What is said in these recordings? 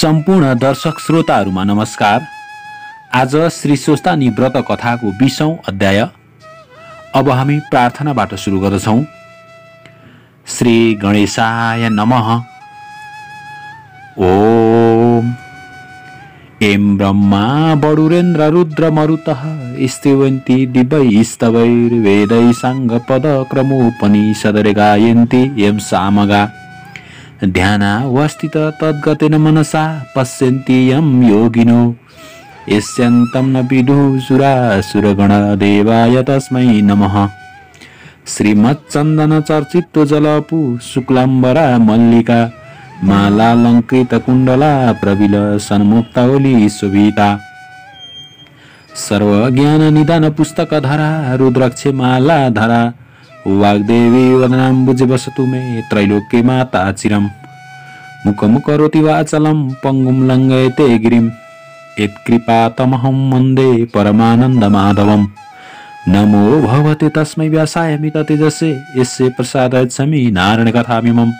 सम्पूर्ण दर्शक श्रोताहरूमा नमस्कार। आज श्री स्वस्तानी व्रत कथाको 20औं अध्याय अब हामी प्रार्थनाबाट सुरु गर्दछौं। श्री गणेशाय नमः। ओम एं ब्रह्मा वरुरेन्द्र रुद्र मरुतः स्तुवन्ति दिव्यैस्तवैर्वेदैः साङ्गपदक्रमोपनिषदरे गायन्ति यं सामगा ध्यानावस्थित तद्गतेन मनसा पश्यन्ति यं योगिनो यस्यन्तं न विदुषुरासुरगणदेवाय तस्मै नमः। श्रीमच्चन्दन चर्चित जलपु शुक्लाम्बरा मल्लिका मालालङ्कृत कुण्डला प्रबिल सन्मुक्तावली शोभिता सर्वज्ञान निदान पुस्तकधरा रुद्राक्ष माला धरा वाग्देवी वदनाम्बुजे वसतु मे त्रैलोक्य माता चिरम् मुखं करोति वाचलं पङ्गुं लङ्घयते गिरिं यत्कृपातमहं वन्दे परमानन्दमाधवम्। नमो भगवते तस्मै व्यासाय मिततेजसे यस्य प्रसादाच्छमि नारायणकथामिमं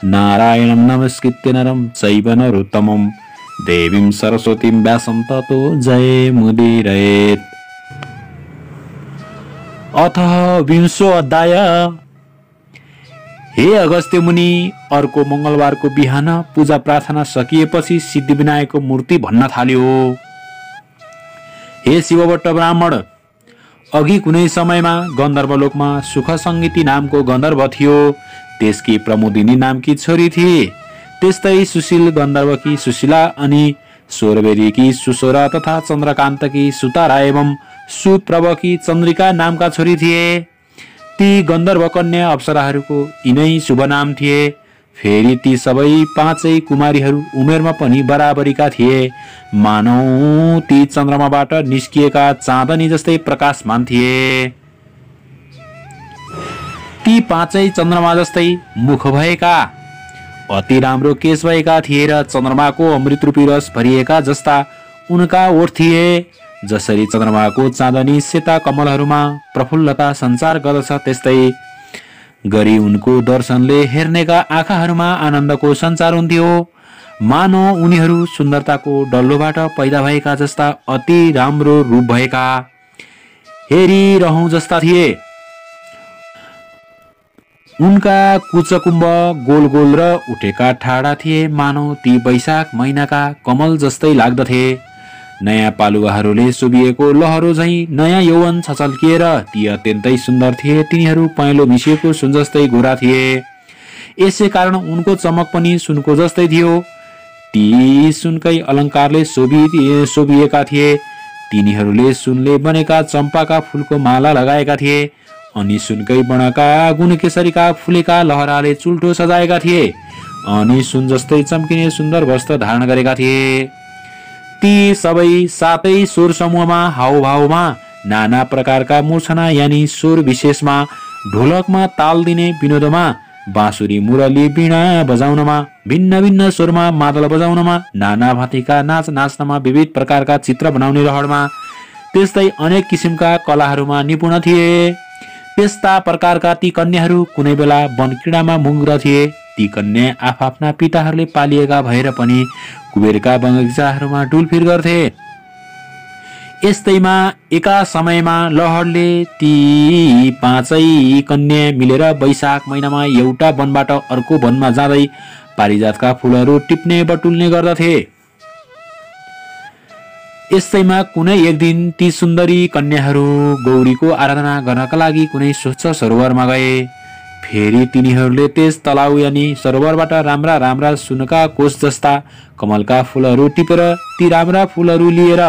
नारायणं नमस्कृत्य नरं चैव नरोत्तमं देवीं सरस्वतीं व्यासं ततो जयमुदीरयेत्। अथ 20औं अध्याय। हे अगस्त्य मुनि, अर्को मंगलबारको बिहान पूजा प्रार्थना सकिएपछि सिद्धिविनायकको मूर्ति भन्न थाल्यो। हे शिवभट्ट ब्राह्मण, अघि कुनै समयमा गन्धर्वलोकमा सुख सङ्गीति नामको गन्धर्व थियो। त्यसकी प्रमोदिनी नामकी छोरी थिए। त्यस्तै सुशील गन्धर्वकी सुशीला अनि सौरभेरीकी सुसोरा तथा चन्द्रकान्तकी सुतारा एवं सुप्रभकी चन्द्रिका नामका छोरी थिए। ती गन्धर्व कन्या अप्सराहरूको यिनै शुभ नाम थिए। फेरि ती सबै पाँचै कुमारीहरू उमेरमा पनि बराबरीका थिए। मानौ ती चन्द्रमाबाट निस्किएका चाँदनी जस्तै प्रकाशमान थिए। ती पाँचै चन्द्रमा जस्तै मुख भएका, अति राम्रो केश भएका थिए र चन्द्रमाको अमृतरूपी रस भरिएका जस्ता उनका ओठ थिए। जसरी चन्द्रमाको चाँदनी सेता कमलहरूमा प्रफुल्लता सञ्चार गर्दछ, त्यस्तै गरी उनको दर्शनले हेर्नेका आँखाहरूमा आनन्दको सञ्चार हुन्थ्यो। मानव उनीहरू सुन्दरताको डल्लोबाट पैदा भएका जस्ता अति राम्रो रूप भएका हेरिरहौं जस्ता थिए। उनका कुचकुम्ब गोल गोल र उठेका ठाडा थिए। मानव ती वैशाख महिनाका कमल जस्तै लाग्दथे। नयाँ पालुवाहरूले सुबिएको लहरो झैं नयाँ यौवन छचल्किएर ती अत्यन्तै सुन्दर थिए। तिनीहरू पहेँलो मिसिएको सुन जस्तै गोरा थिए। यसै कारण उनको चमक पनि सुनको जस्तै थियो। ती सुनकै अलङ्कारले शोभिएका थिए। तिनीहरूले सुनले बनेका चम्पाका फूलको माला लगाएका थिए अनि सुनकै वर्णका गुणकेशरीका फुलेका लहराले चुल्ठो सजाएका थिए अनि सुन जस्तै चम्किने सुन्दर वस्त्र धारण गरेका थिए। ती सबै सातै स्वर समूहमा, हावभावमा, नाना प्रकारका मूर्छना यानी स्वर विशेषमा, ढोलकमा ताल दिने विनोदमा, बाँसुरी मुरली वीणा बजाउनमा, भिन्न भिन्न स्वरमा मादल बजाउनमा, नाना भाँतीका नाच नाच्नमा, विविध प्रकारका चित्र बनाउने रहरमा, त्यस्तै अनेक किसिमका कलाहरूमा निपुण थिए। त्यस्ता प्रकारका ती कन्याहरू कुनै बेला वनक्रीडामा मुग्ध थिए। ती कन्या आफ्ना पिताहरूले पालिएका भएर पनि कुबेरका बगैँचाहरूमा डुलफिर गर्थे। यस्तैमा एका समयमा लहरले ती पाँचै कन्या मिलेर वैशाख महिनामा एउटा वनबाट अर्को वनमा जाँदै पारिजातका फूलहरू टिप्ने बटुल्ने गर्दथे। यस्तैमा कुनै एक दिन ती सुन्दरी कन्याहरू गौरीको आराधना गर्नका लागि कुनै स्वच्छ सरोवरमा गए। फेरि तिनीहरूले त्यस तलाउ यानी सरोवरबाट राम्रा राम्रा सुनका कोष जस्ता कमलका फूलहरू टिपेर ती राम्रा फूलहरू लिएर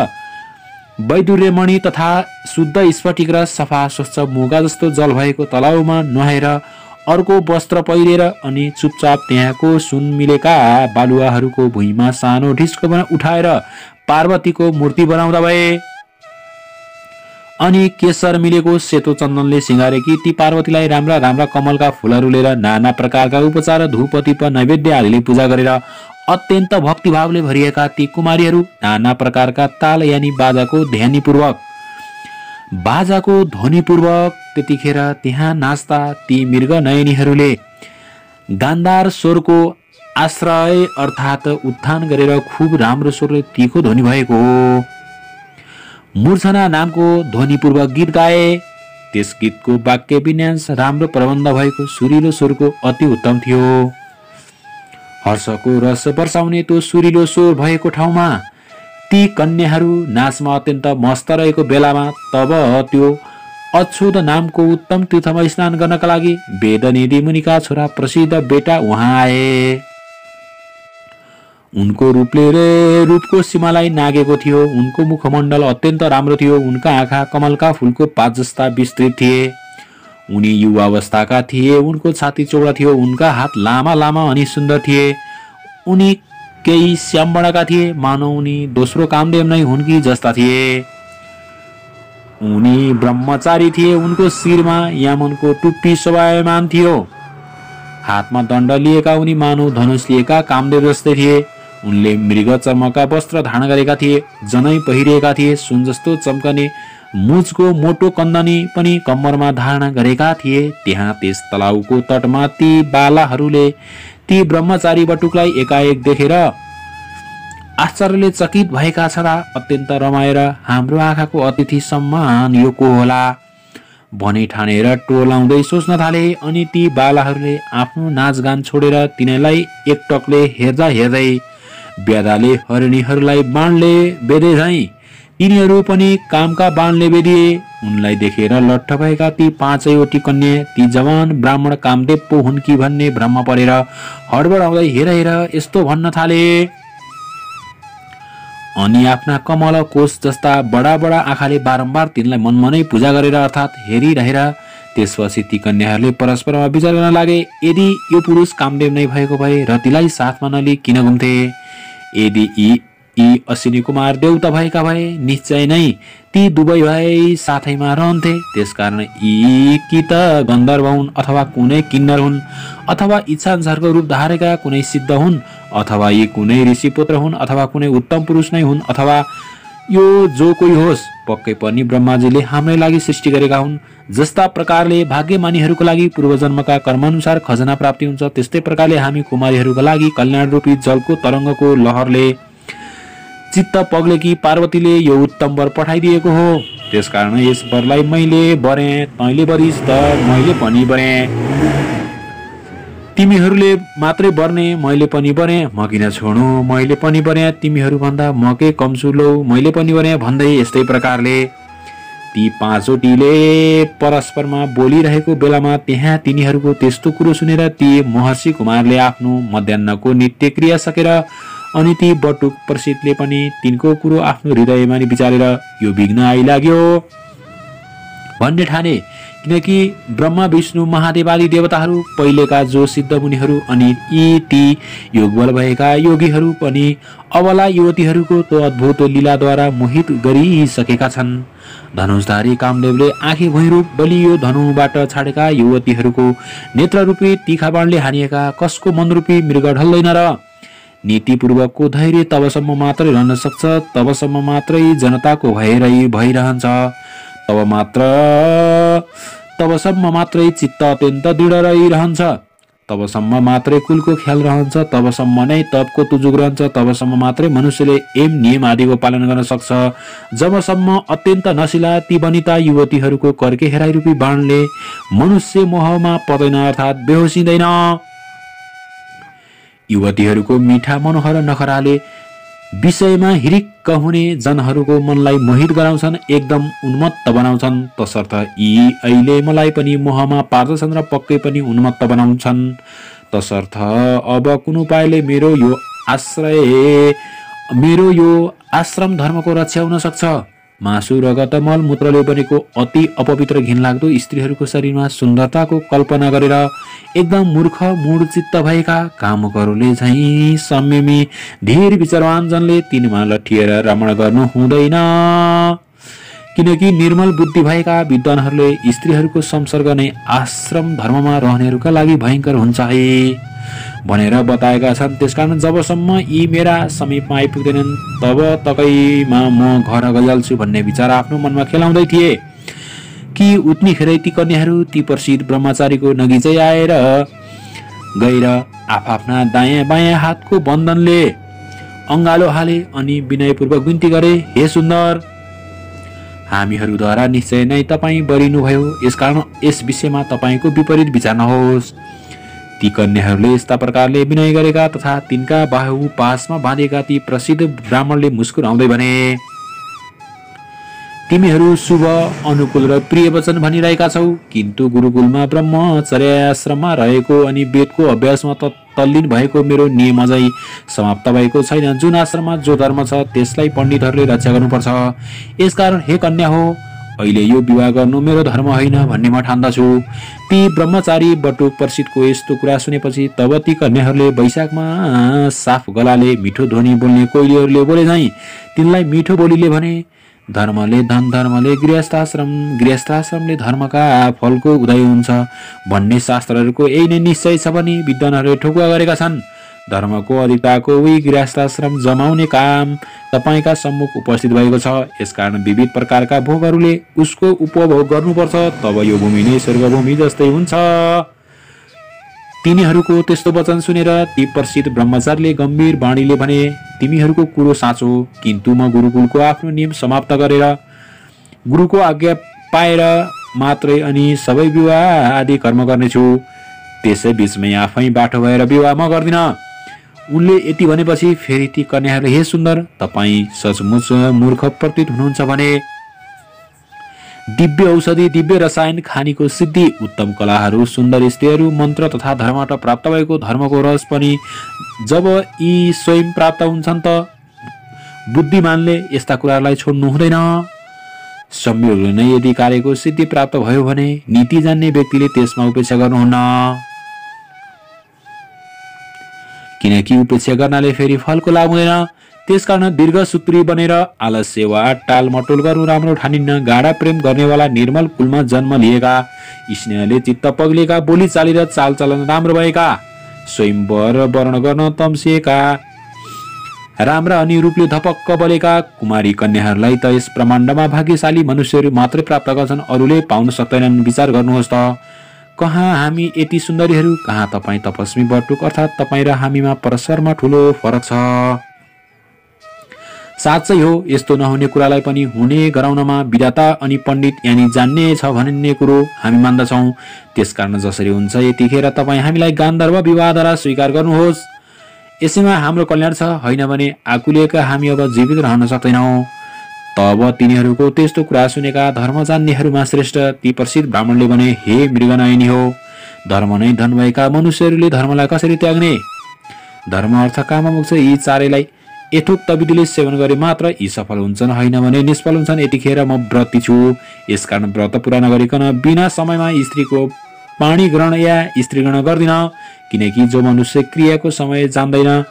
वैदुर्यमणि तथा शुद्ध स्फटिक र सफा स्वच्छ मुगा जस्तो जल भएको तलाउमा नुहाएर अर्को वस्त्र पहिरेर अनि चुपचाप त्यहाँको सुन मिलेका बालुवाहरूको भुइँमा सानो ढिस्को उठाएर पार्वतीको मूर्ति बनाउँदा भए। अनि केशर मिलेको सेतो चन्दनले सिंगारेकी ती पार्वतीलाई राम्रा राम्रा कमलका फूलहरू लिएर नाना प्रकारका उपचार धूपदीप नैवेद्य आदिले पूजा गरेर अत्यन्त भक्तिभावले भरिएका ती कुमारीहरू नाना प्रकारका ताल यानी बाजाको ध्वनिपूर्वक त्यतिखेर त्यहाँ नाच्दा ती मृग नयनीहरूले गान्धार स्वरको आश्रय अर्थात् उत्थान गरेर खुब राम्रो स्वरले तीखो ध्वनि भएको हो। मूर्छना नामको ध्वनिपूर्वक गीत गाए। त्यस गीतको वाक्य विन्यास राम्रो प्रबन्ध भएको सुरिलो स्वरको अति उत्तम थियो। हर्षको रस बर्साउने त्यो सुरिलो स्वर भएको ठाउँमा ती कन्याहरू नाचमा अत्यन्त मस्त रहेको बेलामा तब त्यो अछुत नामको उत्तम तीर्थमा स्नान गर्नका लागि वेदनिधि मुनिका छोरा प्रसिद्ध बेटा उहाँ आए। उनको रूपले रूपको सीमालाई नागेको थियो। उनको मुखमण्डल अत्यन्त राम्रो थियो। उनका आँखा कमलका फूलको पात जस्ता विस्तृत थिए। उनी युवा अवस्थाका थिए। उनको छाती चौडा थियो। उनका हात लामा लामा अनि सुन्दर थिए। उनी केही श्यामवर्णका थिए, मानौ उनी दोस्रो कामदेव नै हुन् कि जस्ता थिए। उनी ब्रह्मचारी थिए। उनको शिरमा यामनको टुप्पी शोभायमान थियो। हातमा दण्ड लिएका उनी मानव धनुष लिएका कामदेव जस्तै थिए। उनले मृग चर्मका वस्त्र धारण गरेका थिए। जनै पहिरिएका थिए। सुन जस्तो चम्कने मुजको मोटो कन्दनी पनि कम्मरमा धारण गरेका थिए। त्यहाँ त्यस तलाउको तटमा ती बालाहरूले ती ब्रह्मचारी बटुकलाई एकाएक देखेर आश्चर्यले चकित भएका छँदा अत्यन्त रमाएर हाम्रो आँखाको अतिथि सम्मान यो को होला भनी ठानेर टोलाउँदै सोच्न थाले। अनि ती बालाहरूले आफ्नो नाचगान छोडेर तिनीलाई एकटकले हेर्दा हेर्दै ब्यादाले हरिणीहरूलाई बाणले बेधे झैं तिनीहरू पनि कामका बाणले बेधिए। उनलाई देखेर लट्ठ भएका ती पाँचैवटी कन्या ती जवान ब्राह्मण कामदेव पो हुन् कि भन्ने भ्रममा परेर हडबडाउँदै हेर हेर यस्तो भन्न थाले। अनि आफ्ना कमल कोष जस्ता बडा बडा आँखाले बारम्बार तिनलाई मनमनै पूजा गरेर अर्थात् हेरिरहेर त्यसपछि ती कन्याहरूले परस्परमा विचार गर्न लागे, यदि यो पुरुष कामदेव नै भएको भए र तिलाई साथमा नलिई किन घुम्थे? यदि यी अश्विनी कुमार देउता भएका भए निश्चय नै ती दुवै भाइ साथैमा रहन्थे। त्यसकारण यी कि त गन्धर्व हुन् अथवा कुनै किन्नर हुन् अथवा इच्छा अनुसारको रूप धारेका कुनै सिद्ध हुन् अथवा यी कुनै ऋषि पुत्र हुन् अथवा कुनै उत्तम पुरुष नै हुन् अथवा यो जो कोही होस् पक्कै पनि ब्रह्माजीले हाम्रै लागि सृष्टि गरेका हुन्। जस्ता प्रकारले भाग्यमानीहरूको लागि पूर्वजन्मका कर्मानुसार खजना प्राप्ति हुन्छ त्यस्तै प्रकारले हामी कुमारीहरूका लागि कल्याण रूपी जलको तरङ्गको लहरले चित्त पग्लेकी पार्वतीले यो उत्तम वर पठाइदिएको हो। त्यसकारण यस वरलाई मैले बरे तैँले बरिस् त मैले पनि बरे। तिमीहरूले मात्रै बर्ने मैले पनि बरे म किन छोड्नु मैले पनि बरे तिमीहरू भन्दा म के कम छु लौ मैले पनि बरे भन्दै यस्तै प्रकारले ती पाँचवटीले परस्परमा बोलिरहेको बेलामा त्यहाँ तिनीहरूको त्यस्तो कुरो सुनेर ती महर्षि कुमारले आफ्नो मध्यान्हको नित्य क्रिया सकेर अनि ती बटुक प्रसिद्धले पनि तिनको कुरो आफ्नो हृदयमा नि विचारेर यो विघ्न आइलाग्यो भन्ने ठाने। किनकि ब्रह्मा विष्णु महादेव आदि देवताहरू पहिलेका जो सिद्ध मुनिहरू अनि यी ती योगबल भएका योगीहरू पनि अबला युवतीहरूको त्यो अद्भुत लीलाद्वारा मोहित गरिसकेका छन्। धनुषधारी कामदेवले आँखी भुइँरूप बलियो धनुबाट छाडेका युवतीहरूको नेत्ररूपी तीखा बाणले हानिएका कसको मनरूपी मृग ढल्दैन र नीतिपूर्वकको धैर्य तबसम्म मात्रै रहन सक्छ तबसम्म मात्रै जनताको भइरहन्छ तबसम्म मात्रै चित्त अत्यन्त दृढ रहिरहन्छ तबसम्म मात्रै कुलको ख्याल रहन्छ तबसम्म नै तपको तुजुक रहन्छ तबसम्म मात्रै मनुष्यले एम नियम आदिको पालन गर्न सक्छ जबसम्म अत्यन्त नशिला ती वनिता युवतीहरूको कर्के हेराइरूपी बाणले मनुष्य मोहमा पर्दैन अर्थात् बेहोसिँदैन। युवतीहरूको मिठा मनोहर नखराले विषयमा हिरिक्क हुने जनहरूको मनलाई मोहित गराउँछन् एकदम उन्मत्त बनाउँछन्। तसर्थ यी अहिले मलाई पनि मोहमा पार्दछन् र पक्कै पनि उन्मत्त बनाउँछन्। तसर्थ अब कुन उपायले मेरो यो आश्रम धर्मको रक्षा हुन सक्छ? मासु रगत मल मूत्रले बनेको अति अपवित्र घिनलाग्दो स्त्रीहरूको शरीरमा सुन्दरताको कल्पना गरेर एकदम मूर्ख मूढ चित्त भएका कामुकहरूले झैं संयमी धीर विचारवान जनले तिनमा लट्ठिएर रमण गर्नु हुँदैन। किनकि निर्मल बुद्धि भएका विद्वानहरूले स्त्रीहरूको संसर्ग नै आश्रम धर्ममा रहनेहरूका लागि भयंकर हुन्छ है भनेर बताएका छन्। त्यसकारण जबसम्म यी मेरा समीपमा आइपुग्दैनन् तब तकैमा म घर गइहाल्छु भन्ने विचार आफ्नो मनमा खेलाउँदै थिए कि उतनी खेरै ती कन्याहरू ती प्रसिद्ध ब्रह्मचारीको नगिचै आएर गएर आफ्ना दायाँ बायाँ हातको बन्धनले अङ्गालो हाले अनि विनयपूर्वक विन्ती गरे, हे सुन्दर, हामीहरूद्वारा निश्चय नै तपाईँ बरिनुभयो, यसकारण यस विषयमा तपाईँको विपरीत विचार नहोस्। ती कन्याहरूले यस्ता प्रकारले विनय गरेका तथा तिनका बाहु पासमा बाँधेका ती प्रसिद्ध ब्राह्मणले मुस्कुराउँदै भने, तिमीहरू शुभ अनुकूल र प्रिय वचन भनिरहेका छौ, किन्तु गुरुकुलमा ब्रह्मचर्याश्रममा रहेको अनि वेदको अभ्यासमा तल्लीन भएको मेरो नियम अझै समाप्त भएको छैन। जुन आश्रममा जो धर्म छ त्यसलाई पण्डितहरूले रक्षा गर्नुपर्छ। यसकारण हे कन्या हो, अहिले यो विवाह गर्नु मेरो धर्म होइन भन्ने म ठान्दछु। ती ब्रह्मचारी बटुक प्रसिद्धको यस्तो कुरा सुनेपछि तब ती कन्याहरूले वैशाखमा साफ गलाले मिठो ध्वनि बोल्ने कोइलीहरूले बोले झैं तिनलाई मिठो बोलीले भने, धर्मले धन, धर्मले गृहस्थाश्रमले धर्मका फलको उदय हुन्छ भन्ने शास्त्रहरूको यही नै निश्चय छ भने विद्वानहरूले ठोकुवा गरेका छन्। धर्मको अधिकताको उही गृहस्थाश्रम जमाउने काम तपाईँका सम्मुख उपस्थित भएको छ। यसकारण विविध प्रकारका भोगहरूले उसको उपभोग गर्नुपर्छ, तब यो भूमि नै स्वर्गभूमि जस्तै हुन्छ। तिनीहरूको त्यस्तो वचन सुनेर ती प्रसिद्ध ब्रह्मचारीले गम्भीर वाणीले भने, तिमीहरूको कुरो साँचो, किन्तु म गुरुकुलको आफ्नो नियम समाप्त गरेर गुरुको आज्ञा पाएर मात्रै अनि सबै विवाह आदि कर्म गर्नेछु। त्यसै बीचमै आफै बाटो भएर विवाह म गर्दिन। उनले यति भनेपछि फेरि ती कन्याहरूले, हे सुन्दर, तपाईँ सचमुच मूर्ख प्रतीत हुनुहुन्छ भने दिव्य औषधि, दिव्य रसायन, खानीको सिद्धि, उत्तम कलाहरू, सुन्दर स्त्रीहरू, मन्त्र तथा धर्मबाट प्राप्त भएको धर्मको रस पनि जब यी स्वयं प्राप्त हुन्छन् त बुद्धिमानले यस्ता कुरालाई छोड्नु हुँदैन। संयोगले नै यदि कार्यको सिद्धि प्राप्त भयो भने नीति जान्ने व्यक्तिले त्यसमा उपेक्षा गर्नुहुन्न, किनकि उपेक्षा गर्नाले फेरि फलको लाभ हुँदैन। त्यसकारण दीर्घसूत्री बनेर आलस्य वा टालमटोल गर्नु राम्रो ठानिन्न। गाढा प्रेम गर्नेवाला निर्मल कुलमा जन्म लिएका, स्नेहले चित्त पग्लिएका, बोली चाली र चालचलन राम्रो भएका, स्वयंवर वर्ण गर्न तम्सिएका, राम्रा अनि रूपले धपक्क बलेका कुमारी कन्याहरूलाई त यस ब्रह्माण्डमा भाग्यशाली मनुष्यहरू मात्रै प्राप्त गर्छन्, अरूले पाउन सक्दैनन्। विचार गर्नुहोस् त, कहाँ हामी यति सुन्दरीहरू, कहाँ तपाईँ तपस्वी बटुक अर्थात् तपाईँ र हामीमा परस्परमा ठुलो फरक छ। साँच्चै हो, यस्तो नहुने कुरालाई पनि हुने गराउनमा विधाता अनि पण्डित यानि जान्ने छ भन्ने कुरो हामी मान्दछौँ। त्यसकारण जसरी हुन्छ यतिखेर तपाईँ हामीलाई गान्धर्व विवाहद्वारा स्वीकार गर्नुहोस्। यसैमा हाम्रो कल्याण छ, होइन भने आकुलिएका हामी अब जीवित रहन सक्दैनौँ। तब तिनीहरूको त्यस्तो कुरा सुनेका धर्म जान्नेहरूमा श्रेष्ठ ती प्रसिद्ध ब्राह्मणले भने, हे मृगनयनी हो, धर्म नै धन भएका मनुष्यहरूले धर्मलाई कसरी त्याग्ने? धर्म अर्थ काम मोक्ष यी चारैलाई यथोक्त विधिले सेवन गरे मात्र यी सफल हुन्छन्, होइन भने निष्फल हुन्छन्। यतिखेर म व्रती छु, यसकारण व्रत पुरा नगरिकन बिना समयमा स्त्रीको पाणी ग्रहण या स्त्री ग्रहण गर्दिन, किनकि जो मनुष्य क्रियाको समय जान्दैन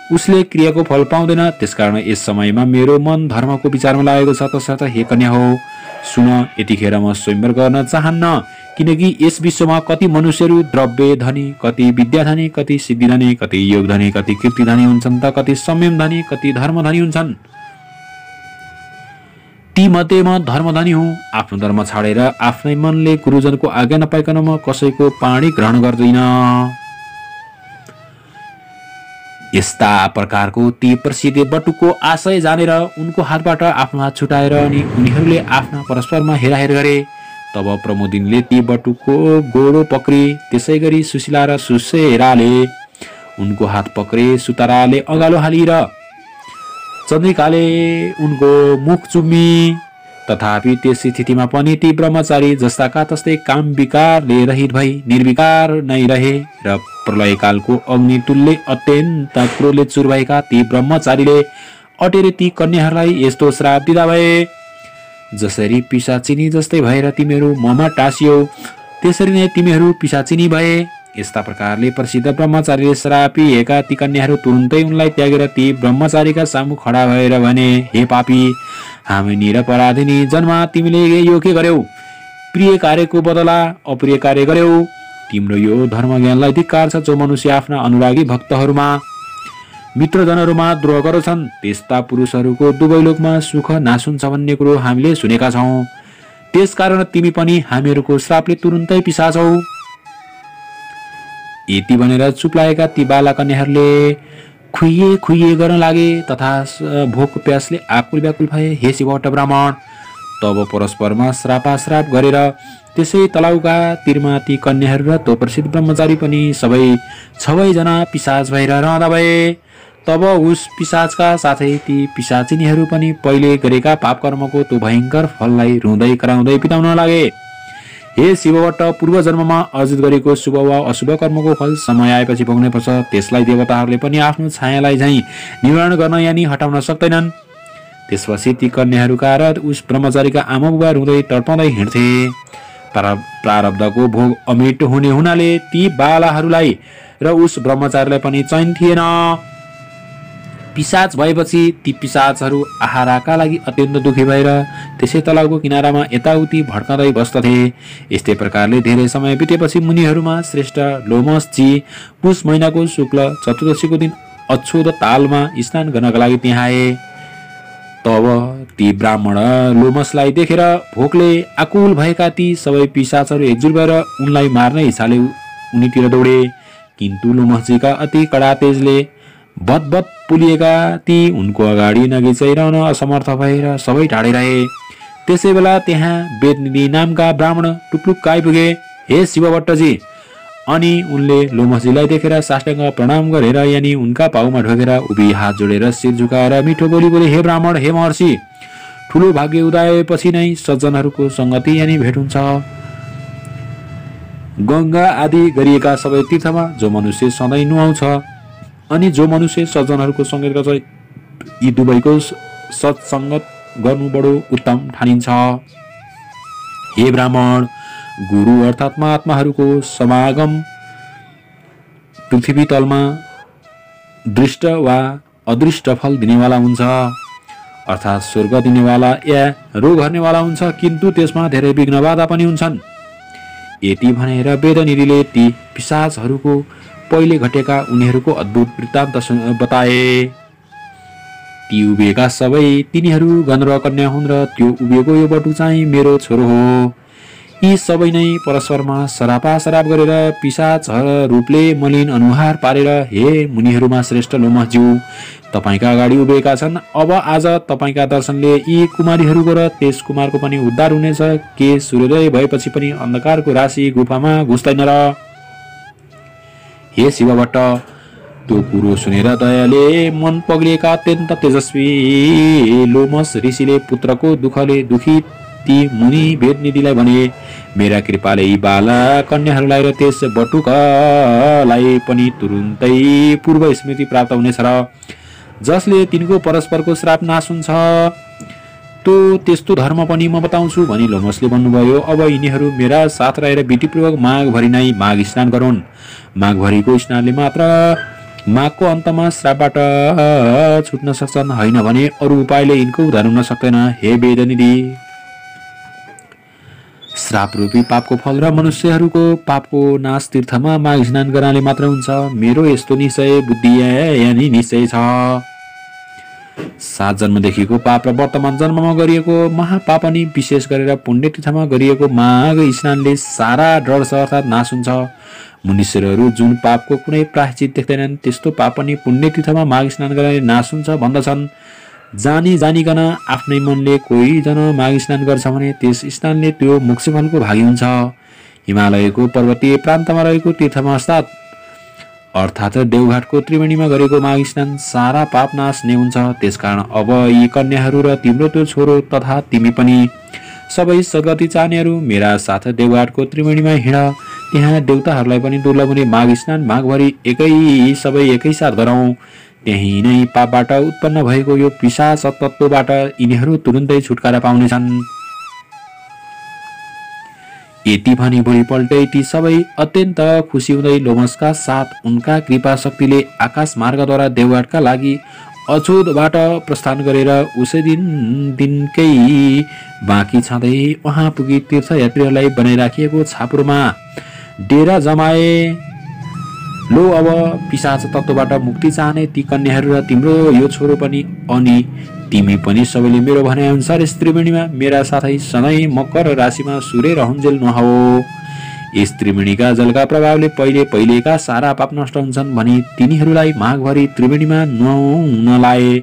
उसले क्रियाको फल पाउँदैन। त्यसकारण यस समयमा मेरो मन धर्मको विचारमा लागेको छ। तसर्थ हे कन्या हो, सुन, यतिखेर म स्वयंवर गर्न चाहन्न, किनकि यस विश्वमा कति मनुष्यहरू द्रव्य धनी, कति विद्या धनी, कति सिद्धि धनी, कति योग धनी, कति कीर्ति धनी हुन्छन् त कति संयम धनी, कति धर्म धनी हुन्छन्। ती मध्ये म धर्म धनी हुँ। आफ्नो धर्म छाडेर आफ्नै मनले गुरुजनको आज्ञा नपाइकन म कसैको पाणी ग्रहण गर्दैन। यस्ता प्रकारको ती प्रसिद्ध बटुकको आशय जानेर उनको हातबाट आफ्नो हात छुटाएर अनि उनीहरूले आफ्ना परस्परमा हेराहेर गरे। तब प्रमोदिनले ती बटुकको गोडो पक्रे, त्यसै गरी सुशीला र सुशेराले उनको हात पक्रे। सुताराले अगालो हाली र चन्द्रिकाले उनको मुख चुम्मी। तथापि त्यस स्थितिमा पनि ती ब्रह्मचारी जस्ताका तस्तै काम विकारले रहित भई निर्विकार नै रहे र प्रलयकालको अग्नि तुल्य अत्यन्त क्रोधले चुर भएका ती ब्रह्मचारीले अटेर ती कन्याहरूलाई यस्तो श्राप दिँदा भए, जसरी पिशाचिनी जस्तै भएर तिमीहरू ममा टाँसियो त्यसरी नै तिमीहरू पिशाचिनी भए। यस्ता प्रकारले प्रसिद्ध ब्रह्मचारीले श्रापिएका ती कन्याहरू तुरुन्तै उनलाई त्यागेर ती ब्रह्मचारीका सामु खडा भएर भने, हे पापी, हामी निरपराधिनी जन्मा तिमीले यो के गर्यौ? प्रिय कार्यको बदला अप्रिय कार्य गर्यौ। तिम्रो यो धर्म ज्ञानलाई धिक्कार छ। जो मनुष्य आफ्ना अनुरागी भक्तहरूमा मित्रजनहरूमा द्रोह गर्छन् त्यस्ता पुरुषहरूको दुवै लोकमा सुख नाश हुन्छ भन्ने कुरो हामीले सुनेका छौँ। त्यसकारण तिमी पनि हामीहरूको श्रापले तुरुन्तै पिसाछौ। यति भनेर चुप लागेका ती बाला कन्याहरूले खुइए खुइए गर्न लागे तथा भोक प्यासले आकुल व्याकुल भए। हे शिववट ब्राह्मण, तब परस्परमा श्रापाश्राप गरेर त्यसै तलाउका तीरमा ती कन्याहरू र त्यो प्रसिद्ध ब्रह्मचारी पनि सबैजना पिशाच भएर रहँदा भए। तब उस पिशाचका साथै ती पिशाचिनीहरू पनि पहिले गरेका पाप कर्मको त्यो भयङ्कर फललाई रुँदै कराउँदै बिताउन लागे। हे शिववट, पूर्व जन्ममा अर्जित गरेको शुभ वा अशुभ कर्मको फल समय आएपछि भोग्नै पर्छ। त्यसलाई देवताहरूले पनि आफ्नो छायालाई झैँ निवारण गर्न यानि हटाउन सक्दैनन्। त्यसपछि ती कन्याहरूका र उस ब्रह्मचारीका आमा बुबा रुँदै तडपाउँदै हिँड्थे। प्रारब्धको भोग अमिट हुने हुनाले ती बालाहरूलाई र उस ब्रह्मचारीलाई पनि चैन थिएन। पिशाच भएपछि ती पिशाचहरू आहाराका लागि अत्यन्त दुखी भएर त्यसै तलाउको किनारामा यताउति भड्कँदै बस्दथे। यस्तै प्रकारले धेरै समय बितेपछि मुनिहरूमा श्रेष्ठ लोमसजी पुष महिनाको शुक्ल चतुर्दशीको दिन अछुत तालमा स्नान गर्नका लागि त्यहाँ आए। तब ती ब्राह्मण लोमसलाई देखेर भोकले आकुल भएका ती सबै पिशाचहरू एकजुट भएर उनलाई मार्ने इच्छाले उनीतिर दौडे। किन्तु लोमसजीका अति कडा तेजले बदबद पुलिएका ती उनको अगाडि नगिचाइरहन असमर्थ भएर सबै टाढै रहे। त्यसै बेला त्यहाँ वेदनिधि नामका ब्राह्मण टुप्लुक्क आइपुगे। हे शिवभट्टजी, अनि उनले लोमसजीलाई देखेर साष्टाङ्ग प्रणाम गरेर यानि उनका पाउमा ढोगेर उभि हात जोडेर शिर झुकाएर मिठो बोली बोले, हे ब्राह्मण, हे महर्षि, ठुलो भाग्य उदाएपछि नै सज्जनहरूको सङ्गति यानि भेट हुन्छ। गङ्गा आदि गरिएका सबै तीर्थमा जो मनुष्य सधैँ नुहाउँछ अनि जो मनुष्य सज्जनहरूको सङ्गत गर्छ, यी दुवैको सत्सङ्गत गर्नु बडो उत्तम ठानिन्छ। हे ब्राह्मण, गुरु अर्थात् महात्माहरूको समागम पृथ्वी तलमा दृष्ट वा अदृष्ट फल दिनेवाला हुन्छ, अर्थात् स्वर्ग दिनेवाला या रोग हर्नेवाला हुन्छ, किन्तु त्यसमा धेरै विघ्न बाधा पनि हुन्छन्। यति भनेर वेदनिधिले ती पिशाचहरूको पहिले घटेका उनीहरूको अद्भुत वृत्तान्त बताए। ती उभिएका सबै तिनीहरू गन्धर्व कन्या हुन् र त्यो उभिएको यो बटु चाहिँ मेरो छोरो हो। यी सबै नै परस्परमा सरापासराप गरेर पिशाच रूपले मलिन अनुहार पारेर, हे मुनिहरूमा श्रेष्ठ लोमसज्यू, तपाईँका अगाडि उभिएका छन्। अब आज तपाईँका दर्शनले यी कुमारीहरूको र त्यस कुमारको पनि उद्धार हुनेछ। के सूर्योदय भएपछि पनि अन्धकारको राशि गुफामा घुस्दैन र? हे शिवभट्ट, त्यो कुरो सुनेर दयाले मन पग्लिएका अत्यन्त तेजस्वी लोमस ऋषिले पुत्रको दुःखले दुखी ती मुनि वेदनिधिलाई भने, मेरा कृपाले यी बाला कन्याहरूलाई र त्यस बटुकलाई पनि तुरुन्तै पूर्व स्मृति प्राप्त हुनेछ र जसले तिनको परस्परको श्राप नाश हुन्छ। त्यस्तो धर्म पनि म बताउँछु भनी लोमसले भन्नुभयो। अब यिनीहरू मेरा साथ रहेर विधिपूर्वक माघभरि नै माघ स्नान गरून्। माघभरिको स्नानले मात्र माघको अन्तमा श्रापबाट छुट्न सक्छन्, होइन भने अरू उपायले यिनको उद्धार हुन सक्दैन। हे वेदनिधि, श्राप रूपी पापको फल र मनुष्यहरूको पापको नाश तीर्थमा माघ स्नान गर्नाले मात्र हुन्छ। मेरो यस्तो निश्चय बुद्धि यानि निश्चय छ। 7 जन्मदेखिको पाप र वर्तमान जन्ममा गरिएको महापाप अनि विशेष गरेर पुण्य तीर्थमा गरिएको माघ स्नानले सारा डर अर्थात् नाश हुन्छ। मनुष्यहरू जुन पापको कुनै प्रायश्चित देख्दैनन्, त्यस्तो पाप पनि पुण्य तीर्थमा माघ स्नान गर्नाले नाश हुन्छ भन्दछन्। जानिकन आफ्नै मनले कोही जन माघ स्नान गर्छ भने त्यस स्नानले त्यो मोक्षफलको भागी हुन्छ। हिमालयको पर्वतीय प्रान्तमा रहेको तीर्थमा अर्थात् देवघाटको त्रिवेणीमा गरेको माघ स्नान सारा पाप नाश नै हुन्छ। त्यसकारण अब यी कन्याहरू र तिम्रो त्यो छोरो तथा तिमी पनि सबै सद्गति चाहनेहरू मेरा साथ देवघाटको त्रिवेणीमा हिँड। त्यहाँ देवताहरूलाई पनि दुर्लभ हुने माघ स्नान माघभरि सबै एकैसाथ गरौँ। त्यही नै पापबाट उत्पन्न भएको यो पिशाच तत्त्वबाट यिनीहरू तुरुन्तै छुटकारा पाउनेछन्। यति भनी भोलिपल्टै ती सबै अत्यन्त खुसी हुँदै लोमसका साथ उनका कृपा शक्तिले आकाश मार्गद्वारा देवघाटका लागि अछुतबाट प्रस्थान गरेर उसै दिनकै बाँकी छँदै उहाँ पुगी तीर्थयात्रीहरूलाई बनाइराखिएको छापुरमा डेरा जमाए। लो, अब पिशाच तत्त्वबाट मुक्ति चाहने ती कन्याहरू र तिम्रो यो छोरो पनि अनि तिमी पनि सबैले मेरो भनाइअनुसार त्रिवेणीमा मेरा साथै सधैँ मकर राशिमा सूर्य रहन्जेल नहो। यस त्रिवेणीका जलका प्रभावले पहिलेका सारा पाप नष्ट हुन्छन् भनी तिनीहरूलाई माघभरि त्रिवेणीमा नुहाउन लाए।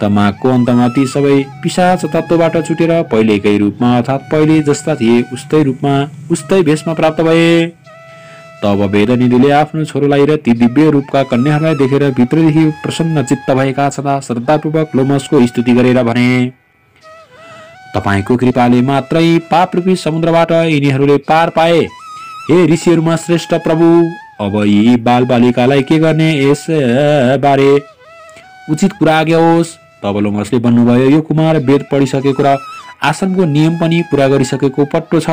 त माघको अन्तमा ती सबै पिशाच तत्त्वबाट छुटेर पहिलेकै रूपमा अर्थात् पहिले जस्ता थिए उस्तै रूपमा उस्तै भेषमा प्राप्त भए। तब वेदनिधिले आफ्नो छोरोलाई र ती दिव्य रूपका कन्याहरूलाई देखेर भित्रदेखि प्रसन्न चित्त भएका छँदा श्रद्धापूर्वक लोमसको स्तुति गरेर भने, तपाईको कृपाले मात्रै पापरूपी समुद्रबाट यिनीहरूले पार पाए। हे ऋषिहरूमा श्रेष्ठ प्रभु, अब यी बालबालिकालाई के गर्ने यस बारे उचित कुरा आज्ञाओस्। तब लोमसले भन्नुभयो, यो कुमार वेद पढिसकेको र आश्रमको नियम पनि पूरा गरिसकेको पट्टो छ।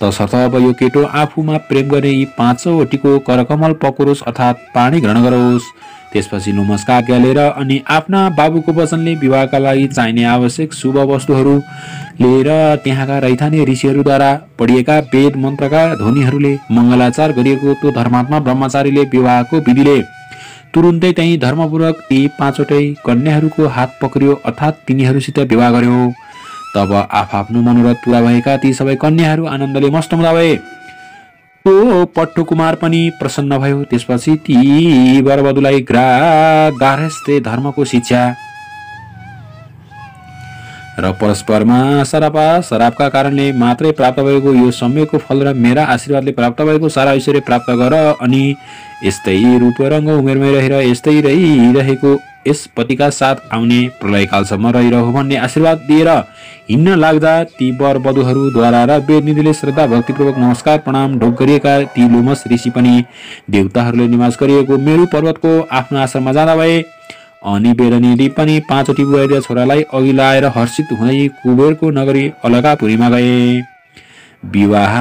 तसर्थ अब यो केटो आफूमा प्रेम गर्ने यी पाँचवटीको करकमल पकुरोस् अर्थात् पानी ग्रहण गरोस्। त्यसपछि लोमसका आज्ञा लिएर अनि आफ्ना बाबुको वचनले विवाहका लागि चाहिने आवश्यक शुभ वस्तुहरू लिएर त्यहाँका रैथाने ऋषिहरूद्वारा पढिएका वेद मन्त्रका ध्वनिहरूले मङ्गलाचार गरिएको त्यो धर्मात्मा ब्रह्मचारीले विवाहको विधिले तुरुन्तै त्यही धर्मपूर्वक ती पाँचवटै कन्याहरूको हात पक्रियो अर्थात् तिनीहरूसित विवाह गर्यो। तब आफ्नो मनोरथ पूरा भएका ती सबै कन्याहरू आनन्दले मस्त हुँदा भए। त्यो पट्टो कुमार पनि प्रसन्न भयो। त्यसपछि ती वरवधुलाई गार्हस्थ्य धर्मको शिक्षा र परस्परमा शराबका कारणले मात्रै प्राप्त भएको यो सम्यकको फल र मेरा आशीर्वादले प्राप्त भएको सारा ऐश्वर्य प्राप्त गर अनि यस्तै रूप रङ्ग उमेरमै रहेर यस्तै रहिरहेको यस पतिका साथ आउने प्रलयकालसम्म रहिरह भन्ने आशीर्वाद दिएर हिँड्न लाग्दा ती वर वधुहरूद्वारा र वेदनिधिले श्रद्धा भक्तिपूर्वक नमस्कार प्रणाम ढोक गरिएका ती लोमस ऋषि पनि देवताहरूले निवास गरिएको मेरु पर्वतको आफ्नो आश्रममा जाँदा भए। अनि वेदनिधि पनि पाँचवटी बुहारी छोरालाई अघि लाएर हर्षित हुँदै कुबेरको नगरी अलकापुरीमा गए। विवाह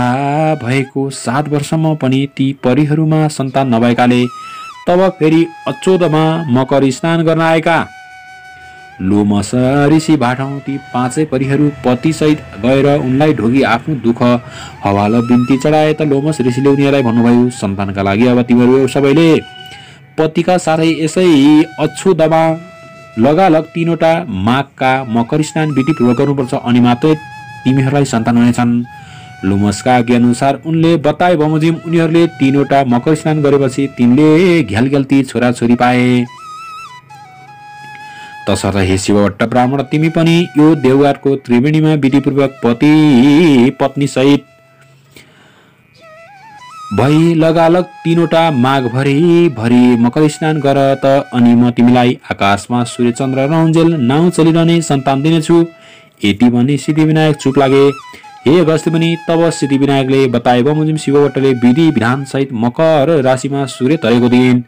भएको 7 वर्षसम्म पनि ती परिहरूमा सन्तान नभएकाले तब फेरि अचोदमा मकर स्नान गर्न आएका लोमस ऋषि भाटौँ ती पाँचै परिहरू पतिसहित गएर उनलाई ढोगी आफ्नो दुःख हवाल बिन्ती चढाए। त लोमस ऋषिले उनीहरूलाई भन्नुभयो, सन्तानका लागि अब तिमीहरू सबैले पतिका साथै यसै अछुदमा लगालग 3वटा माघका मकर स्नान विधिपूर्वक गर्नुपर्छ अनि मात्रै तिमीहरूलाई सन्तान हुनेछन्। लोमसका आज्ञा अनुसार उनले बताए बमोजिम उनीहरूले 3वटा मकर स्नान गरेपछि तिनले घ्यालघ्याल्ती छोराछोरी पाए। तसर्थ हे शिवभट्ट ब्राह्मण, तिमी पनि यो देवघाटको त्रिवेणीमा विधिपूर्वक पति पत्नी सहित भई लगालग 3वटा माघभरि मकर स्नान गर त अनि म तिमीलाई आकाशमा सूर्यचन्द्र रहन्जेल नाउँ चलिरहने सन्तान दिनेछु। यति भनी सिद्धिविनायक चुप लागे। हे अगस्त्य पनि तब सिद्धिविनायकले बताए बमोजिम शिवभट्टले विधि विधान सहित मकर राशिमा सूर्य तरेको दिन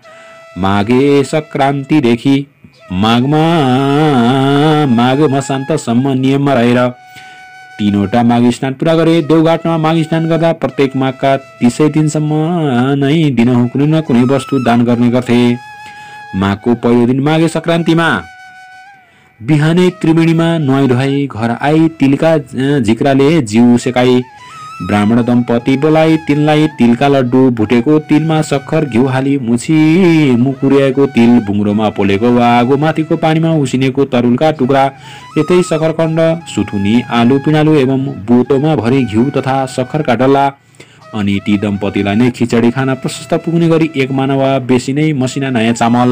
माघे सङ्क्रान्तिदेखि माघ मसान्तसम्म नियममा रहेर 3वटा माघ स्नान पूरा गरे। देवघाटमा माघ स्नान गर्दा प्रत्येक माघका 30 दिनसम्म नै दिनहुँ कुनै न कुनै वस्तु दान गर्ने गर्थे। माघको पहिलो दिन माघे सङ्क्रान्तिमा बिहानै त्रिवेणीमा नुहाई घर आई तिलका झिक्राले जिउ सेकाई। ब्राह्मण दम्पति बोलाई तिनलाई तिलका लड्डु, भुटेको तिलमा सक्खर घिउ हाली मुकुरिएको तिल, बुङ्रोमा पोलेको वा आगो माथिको पानीमा उसिनेको तरुलका टुक्रा, यतै सक्खरखण्ड, सुथुनी, आलु पिँडालु एवं बोतोमा भरी घिउ तथा सक्खरका डल्ला। अनि ती दम्पतिलाई नै खिचडी खाना प्रशस्त पुग्ने गरी 1 माना वा बेसी नै मसिना नयाँ चामल,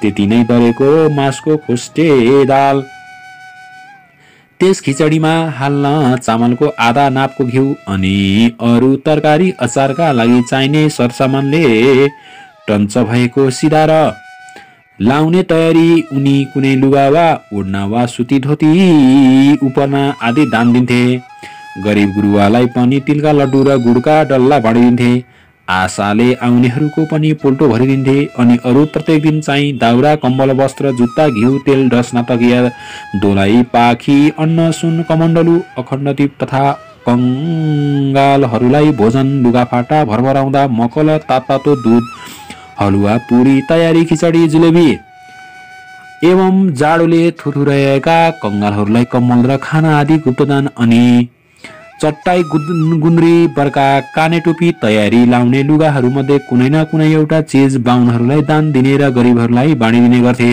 त्यति नै दरेको मासको खोस्टे दाल, त्यस खिचडीमा हाल्न चामलको आधा नापको घिउ अनि अरू तरकारी अचारका लागि चाहिने सरसामानले टन्च भएको सिधा र लाउने तयारी, उनी कुनै लुगा वा ओढ्ना वा सुती धोती उपना आदि दान दिन्थे। गरिब गुरुवालाई पनि तिलका लड्डु र गुडका डल्ला बाँडिदिन्थे। आशाले आउनेहरूको पनि पोल्टो भरिदिन्थे। अनि अरू प्रत्येक दिन चाहिँ दाउरा, कम्बल, वस्त्र, जुत्ता, घिउ, तेल, डसना, तकिया, दोलाई, पाखी, अन्न, सुन, कमण्डलु, अखण्ड दीप तथा कंगालहरूलाई भोजन, लुगाफाटा भरभर आउँदा मकल, तातो दुध, हलुवा, पुरी तयारी, खिचडी, जुलेबी एवं जाडोले थुथुरहेका कंगालहरूलाई कम्बल र खाना आदि गुप्तदान, अनि चट्टाई, गुन्द्री, बर्का, काने टोपी तयारी, लाउने लुगाहरू मध्ये कुनै न कुनै एउटा चिज बाहुनहरूलाई दान दिने र गरिबहरूलाई बाँडिदिने गर्थे।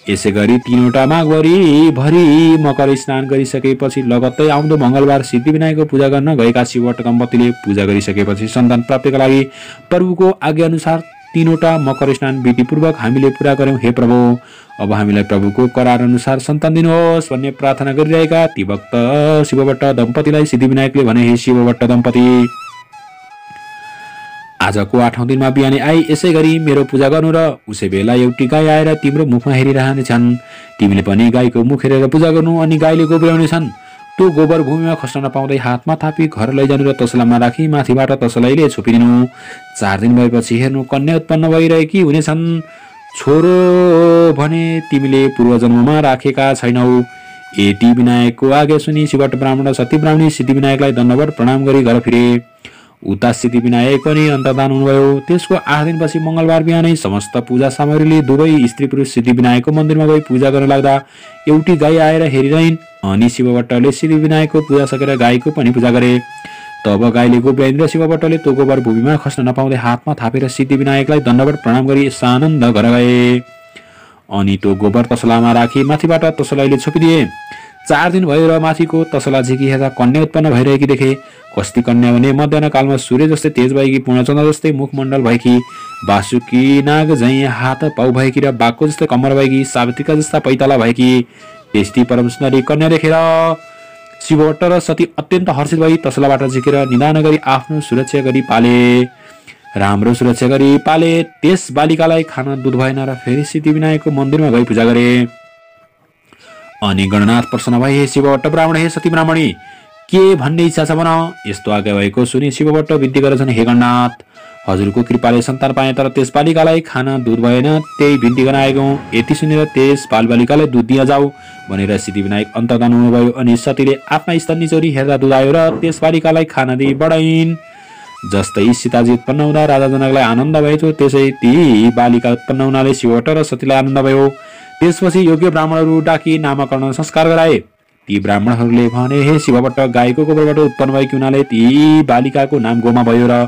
यसै गरी 3वटा माघभरि भरि मकर स्नान गरिसकेपछि लगत्तै आउँदो मंगलबार सिद्धिविनायकको पूजा गर्न गएका शिवभट्ट दम्पतिले पूजा गरिसकेपछि सन्तान प्राप्तिका लागि प्रभुको आज्ञा अनुसार 3वटा मकर स्नान विधिपूर्वक हामीले पूरा गर्यौं। हे प्रभु, अब हामीलाई प्रभुको करार अनुसार सन्तान दिनुहोस् भन्ने प्रार्थना गरिरहेका ती भक्त शिवभट्ट दम्पतिलाई सिद्धिविनायकले भने, हे शिवभट्ट दम्पति, आजको 8औं दिनमा बिहानै आई यसै गरी मेरो पूजा गर्नु र उसै बेला एउटी गाई आएर तिम्रो मुखमा हेरिरहनेछन्। तिमीले पनि गाईको मुख हेरेर पूजा गर्नु अनि गाईले गोब्र्याउनेछन्। त्यो गोबर भूमिमा खस्न नपाउँदै हातमा थापी घर लैजानु र तसलामा राखी माथिबाट तसलाईले छोपिदिनु। 4 दिन भएपछि हेर्नु कन्या उत्पन्न भइरहेकी हुनेछन्। छोरो भने तिमीले पूर्वजन्ममा राखेका छैनौ। यति विनायकको आज्ञा सुनि शिवभट्ट ब्राह्मण र सती ब्राह्मणी सिद्धिविनायकलाई दण्डवत प्रणाम गरी घर फिरे। उता सिद्धिविनायक पनि अन्तर्धान हुनुभयो। त्यसको 8 दिनपछि मंगलबार बिहानै समस्त पूजा सामग्रीले दुवै स्त्री पुरुष सिद्धिविनायकको मन्दिरमा गई पूजा गर्न लाग्दा एउटी गाई आएर हेरिरहिन्। अनि शिवभट्टले सिद्धिविनायकको पूजा सकेर गाईको पनि पूजा गरे। तब गाईले गोब्र्याइन् र शिवभट्टले त्यो गोबर भूमिमा खस्न नपाउँदै हातमा थापेर सिद्धिविनायकलाई दण्डवत प्रणाम गरी सानन्द घर गए। अनि त्यो गोबर तसलामा राखी माथिबाट तसलाईले छोपिदिए। 4 दिन भयो र माथिको तसला झिकी हेर्दा कन्या उत्पन्न भइरहेकी देखे। कस्ती कन्या भने मध्याह्न कालमा सूर्य जस्तै तेज भएकी, पूर्णचन्द्र जस्तै मुखमण्डल भएकी, बासुकी नाग झैं हात पाउ भएकी र बाघको जस्तै कम्मर भएकी, सावित्रिका जस्ता पैताला भएकी त्यस्ती परम सुन्दरी कन्या देखेर शिवभट्ट र सती अत्यन्त हर्षित भई तसलाबाट झिकेर निदान गरी आफ्नो सुरक्षा गरी पाले। राम्रो सुरक्षा गरी पाले। त्यस बालिकालाई खान दुध भएन र फेरि सिद्धिविनायकको मन्दिरमा गई पूजा गरे। अनि गणनाथ प्रसन्न भए, हे शिवभट्ट ब्राह्मण, हे सती ब्राह्मणी, के भन्ने इच्छा छ भन। यस्तो आज्ञा भएको सुनि शिवभट्ट विन्ती गर्छन्, हे गणनाथ, हजुरको कृपाले सन्तान पाए तर त्यस बालिकालाई खान दुध भएन, त्यही विन्ती गर्न आएको। यति सुनेर त्यस बालबालिकालाई दुध दिया जाऊ भनेर सिद्धिविनायक अन्तर्धान हुनुभयो। अनि सतीले आफ्ना स्तन निचोरी हेर्दा दुध आयो र त्यस बालिकालाई खान दिई बढाइन्। जस्तै सीताजी उत्पन्न हुँदा राजा जनकलाई आनन्द भयो, त्यसै ती बालिका उत्पन्न हुनाले शिवभट्ट र सतीलाई आनन्द भयो। त्यसपछि योग्य ब्राह्मणहरू डाकी नामकरण संस्कार गराए। ती ब्राह्मणहरूले भने, हे शिवभट्ट, गाईको गोबरबाट उत्पन्न भएकी हुनाले ती बालिकाको नाम गोमा भयो र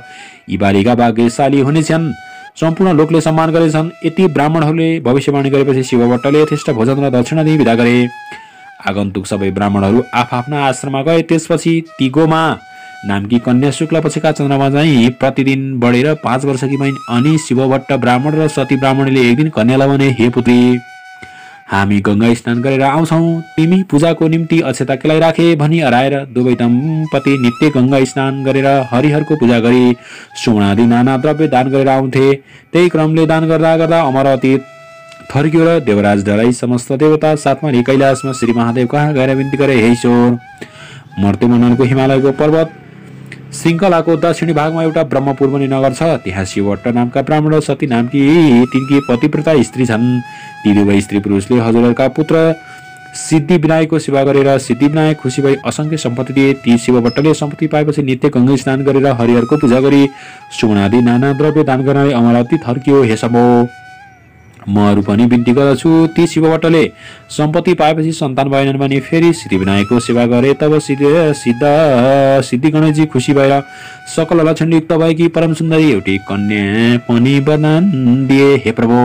यी बालिका भाग्यशाली हुनेछन्। सम्पूर्ण लोकले सम्मान गरेछन्। यति ब्राह्मणहरूले भविष्यवाणी गरेपछि शिवभट्टले यथेष्ट भोजन र दक्षिणा दिई विदा गरे। आगन्तुक सबै ब्राह्मणहरू आफ्ना आश्रममा गए। त्यसपछि ती गोमा नामकी कन्या शुक्ल पक्षका चन्द्रमा चाहिँ प्रतिदिन बढेर 5 वर्षकी भइन्। अनि शिवभट्ट ब्राह्मण र सती ब्राह्मणीले एक दिन कन्यालाई भने, हे पुत्री, हामी गंगा स्नान गरेर आउँछौं, तिमी पूजाको निम्ति अक्षता केलाइराखे भनी हराएर दुवै दम्पति नित्य गंगा स्नान गरेर हरिहरको पूजा गरी सुवर्ण नाना द्रव्य दान गरेर आउँथे। त्यही क्रमले दान गर्दा गर्दा अमरावती थर्कियो र देवराज डराई समस्त देवता साथमा कैलाशमा श्री महादेव कहाँ गएर विन्ती गरे, हे ईश्वर, मर्त्यमण्डलको हिमालयको पर्वत श्रृङ्खलाको दक्षिणी भागमा एउटा ब्रह्मपुर भन्ने नगर छ। त्यहाँ शिवभट्ट नामका ब्राह्मण र सती नामकी तिनकी पतिव्रता स्त्री छन्। ती दुवै स्त्री पुरुषले हजुरहरूका पुत्र सिद्धिविनायकको सेवा गरेर सिद्धिविनायक खुसी भई असंख्य सम्पत्ति दिए। ती शिवभट्टले सम्पत्ति पाएपछि नित्य गंगा स्नान गरेर हरिहरको पूजा गरी सुवर्ण नाना द्रव्य दान गर्नाले अमरावती थर्कियो। हे सबो, महरू पनि बिन्ती गर्दछु, ती शिवभट्टले सम्पत्ति पाएपछि सन्तान भएनन् भने फेरि सिद्धिविनायकको सेवा गरे। तब सिद्धि गणेशजी खुसी भएर सकल लक्षणयुक्त भएकी परम सुन्दरी एउटी कन्या पनि वरदान दिए। हे प्रभु,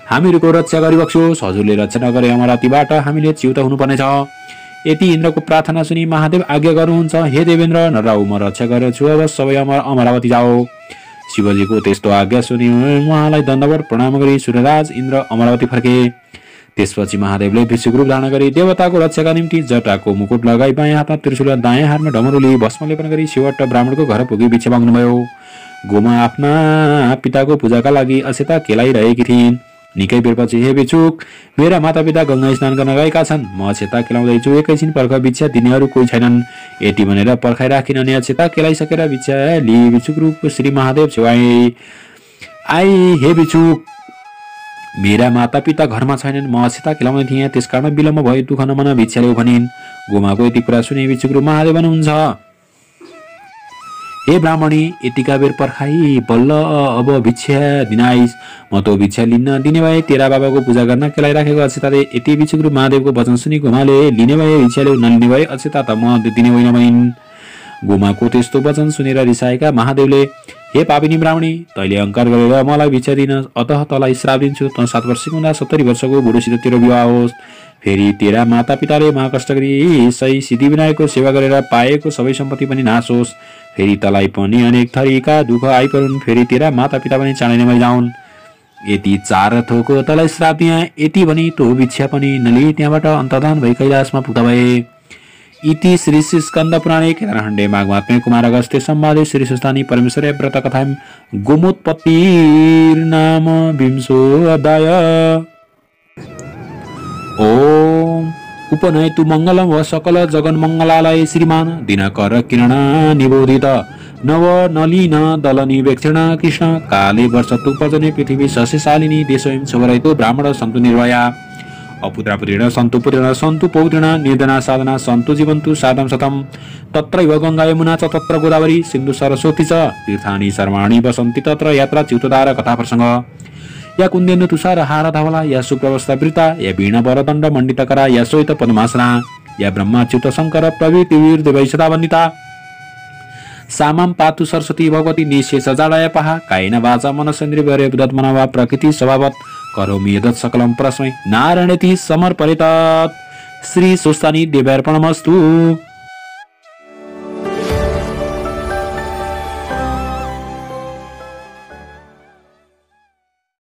हामीहरूको रक्षा गरिबक्सोस्, हजुरले रक्षा नगरे अमरावतीबाट हामीले च्युत हुनुपर्नेछ। यति इन्द्रको प्रार्थना सुनि महादेव आज्ञा गर्नुहुन्छ, हे देवेन्द्र, नराउ म रक्षा गर्छु, अब सबै अमरावती जाओ। शिवजीको त्यस्तो आज्ञा सुनि उहाँलाई दण्डवत प्रणाम गरी सूर्यराज इन्द्र अमरावती फर्के। त्यसपछि महादेवले भिक्षुक रूप धारण गरी देवताको रक्षाका निम्ति जटाको मुकुट लगाई बायाँ हातमा त्रिशूल र दायाँ हातमा डमरुले भस्म लेपन गरी शिवभट्ट ब्राह्मणको घर पुगी भिक्षा माग्नुभयो। गोमा आफ्ना पिताको पूजाका लागि अक्षता केलाइरहेकी थिइन्। निकै बेरपछि, हे भिक्षुक, मेरा मातापिता गंगा स्नान गर्न गएका छन्, म अक्षता केलाउँदैछु, एकैछिन पर्ख, भिक्षा दिनेहरू कोही छैनन्। यति भनेर पर्खाइ राखिन् अनि अक्षता केलाइसकेर भिक्षा लिई भिक्षुक रूप श्री महादेव छेवाए। आई, हे भिक्षुक, मेरा मातापिता घरमा छैनन्, म अक्षता केलाउँदै थिएँ, त्यसकारण विलम्ब भयो, दुःख नमन, भिक्षा ल्याऊ भनिन्। गोमाको यति कुरा सुने भिक्षुक रूप महादेव भन्नुहुन्छ, हे ब्राह्मणी, यतिका बेर पर्खाई बल्ल अब भिक्षा दिनाइस्, म त भिक्षा लिन्न दिने भए तेरा बाबाको पूजा गर्न केलाइराखेको अक्षताले। यति भिक्षुक रूप महादेवको वचन सुनि गोमाले लिने भए भिक्षा ल्याऊ, नलिने भए अक्षता त म दिने होइन भइन्। गोमाको त्यस्तो वचन सुनेर रिसाएका महादेवले हे पापिनी ब्राह्मणी, तैले अहङ्कार गरेर मलाई भिक्षा दिन, अतः तँलाई श्राप दिन्छु। त 7 वर्षको हुँदा 70 वर्षको बुढोसित तेरो विवाह होस्। फेरि तेरा माता पिताले महाकष्ट गरी सही सिद्धि विनायकको सेवा गरेर पाएको सबै सम्पत्ति पनि नाश होस्। फेरि तँलाई पनि अनेक थरीका दुःख आइपरुन्। फेरि तेरा माता पिता पनि चाँडै नै मरिजाउन्। यति 4 थोको तँलाई श्राप दिए, यति भनी तो भिक्षा पनि नलिई त्यहाँबाट अन्तर्धान भई कैलाशमा पुग्दा भए। इति श्री स्कन्द पुराणे केदारखण्डे माघमात्म्ये कुमार अगस्त्य संवादे श्री सुस्तानी परमेश्वर व्रत कथायां गोमोत्पत्तिर्नाम विंशो अध्याय। ओम उपनयतु मंगलम व सकल जगन मंगलालय श्रीमान दिनकर किरण निबोधित नव नलिन दल निवेक्षण कृष्ण काले वर्षतु पर्जने पृथ्वी सस्यशालिनी देशोयं शोभरहितो ब्राह्मण सन्तु निर्भया अपुत्रापुत्रेण सन्तु पुत्रेण सन्तु पौत्रेण निर्धना साधना सन्तु जीवन्तु साधं शतम् तत्रैव गंगा यमुना च तत्र गोदावरी सिन्धु सरस्वती च तीर्थानि सर्वाणि वसन्ति तत्र यात्रा च्युतधार कथा प्रसंग या कुन्देन्दु तुषार हार धवला या सुप्रवस्था वृता या वीणा वरदण्ड मण्डितकरा या श्वेत पद्मासना या ब्रह्माच्युत शंकर प्रभृति वीर देवै सदा वन्दिता सामं पातु सरस्वती भगवती निशेष जाडाय पहा कायेन वाचा मनसेन्द्रिय बुद्धत्मना वा प्रकृति स्वभावत करोमि यदत् सकलं परस्मै नारायणेति समर्पयेत्। श्री सुस्तानी देवार्पणमस्तु।